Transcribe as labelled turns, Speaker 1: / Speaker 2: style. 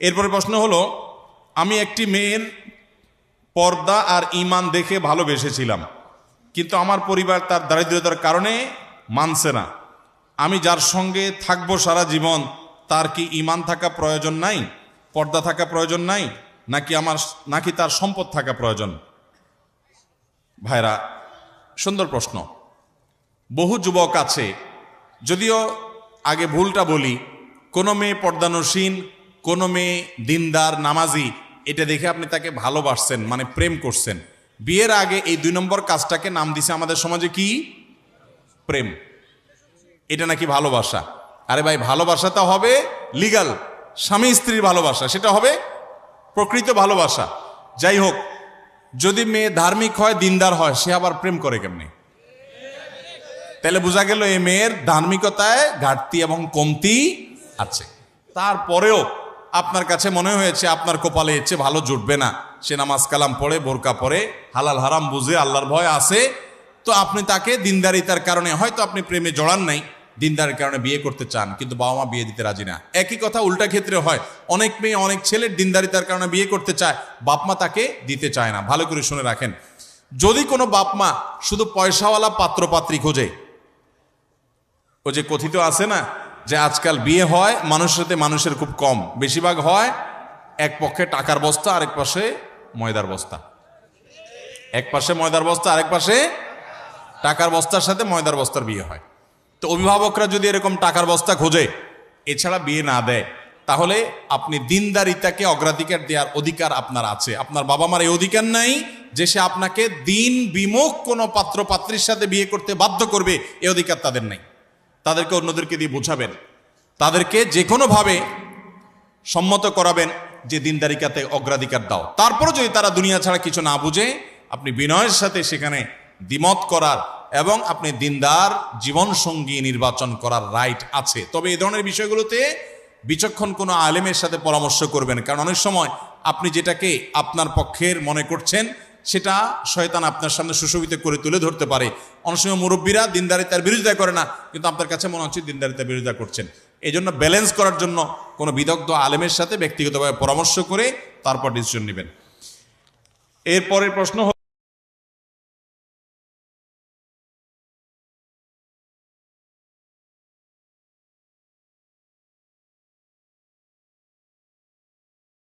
Speaker 1: এরপরে প্রশ্ন হলো, আমি একটি মেয়ের পর্দা আর ঈমান দেখে ভালোবেসেছিলাম, কিন্তু আমার পরিবার তার দারিদ্রতার কারণে মানছে না। আমি যার সঙ্গে থাকবো সারা জীবন, তার কি ঈমান থাকা প্রয়োজন নাই, পর্দা থাকা প্রয়োজন নাই, নাকি তার সম্পদ থাকা প্রয়োজন? ভাইরা, সুন্দর প্রশ্ন। বহু যুবক আছে, যদিও আগে ভুলটা বলি, কোনো মেয়ে পর্দানসীন, কোনো মেয়ে দিনদার নামাজি, এটা দেখে আপনি তাকে ভালোবাসছেন, মানে প্রেম করছেন। বিয়ের আগে এই 2 নম্বর কাজটাকে নাম দিছে আমাদের সমাজে কি? প্রেম। এটা নাকি ভালোবাসা? আরে ভাই, ভালোবাসাটা হবে লিগাল, স্বামী স্ত্রীর ভালোবাসা, সেটা হবে প্রকৃত ভালোবাসা। যাই হোক, যদি মেয়ে ধার্মিক হয়, দিনদার হয়, সে আবার প্রেম করে কেমনি? তাহলে বোঝা গেল এই মেয়ের ধার্মিকতায় ঘাটতি এবং কমতি আছে। তারপরেও আপনার কাছে মনে হয়েছে আপনার কপালে এর চেয়ে ভালো জুটবে না, সে নামাজ কালাম পড়ে, বোরকা পরে, হালাল হারাম বুঝে, আল্লাহর ভয় আছে, তো আপনি তাকে দিনদারিতার কারণে, হয়তো আপনি প্রেমে জড়ান নাই, দিনদারের কারণে বিয়ে করতে চান, কিন্তু বাবা মা বিয়ে দিতে রাজি না। একই কথা উল্টা ক্ষেত্রে হয়, অনেক মেয়ে অনেক ছেলের দিনদারিতার কারণে বিয়ে করতে চায়, বাপ মা তাকে দিতে চায় না। ভালো করে শুনে রাখেন, যদি কোনো বাপ মা শুধু পয়সাওয়ালা পাত্রপাত্রী খোঁজে, ও যে কথিত আছে না যে আজকাল বিয়ে হয় মানুষের সাথে মানুষের খুব কম, বেশিরভাগ হয় এক পক্ষে টাকার বস্তা, আরেক পাশে ময়দার বস্তা। এক পাশে ময়দার বস্তা, আরেক পাশে টাকার বস্তার সাথে ময়দার বস্তার বিয়ে হয়। তো অভিভাবকরা যদি এরকম টাকার বস্তা খোঁজে, এছাড়া বিয়ে না দেয়, তাহলে আপনি দিনদারিতাকে অগ্রাধিকার দেওয়ার অধিকার আপনার আছে। আপনার বাবা মার এই অধিকার নাই যে সে আপনাকে দিন বিমুখ কোনো পাত্র পাত্রীর সাথে বিয়ে করতে বাধ্য করবে, এই অধিকার তাদের নাই। তাদেরকে অন্যদেরকে দিয়ে বোঝাবেন, তাদেরকে যে কোনোভাবে সম্মত করাবেন যে দিনদারিকাতে অগ্রাধিকার দাও। তারপরও যদি তারা দুনিয়া ছাড়া কিছু না বুঝে, আপনি বিনয়ের সাথে সেখানে দ্বিমত করার এবং আপনি দিনদার জীবন সঙ্গী নির্বাচন করার রাইট আছে। তবে এই ধরনের বিষয়গুলোতে বিচক্ষণ কোনো আলেমের সাথে পরামর্শ করবেন, কারণ অনেক সময় আপনি যেটাকে আপনার পক্ষের মনে করছেন সেটা শয়তান আপনার সামনে সুশোভিত করে তুলে ধরতে পারে। অনেক সময় মুরব্বীরা দিনদারিতার বিরোধিতা করে না, কিন্তু আপনার কাছে মনে হচ্ছে দিনদারিতার বিরোধিতা করছেন। এই জন্য ব্যালেন্স করার জন্য কোনো বিদগ্ধ আলেমের সাথে ব্যক্তিগতভাবে পরামর্শ করে তারপর ডিসিশন নেবেন। এরপরের প্রশ্ন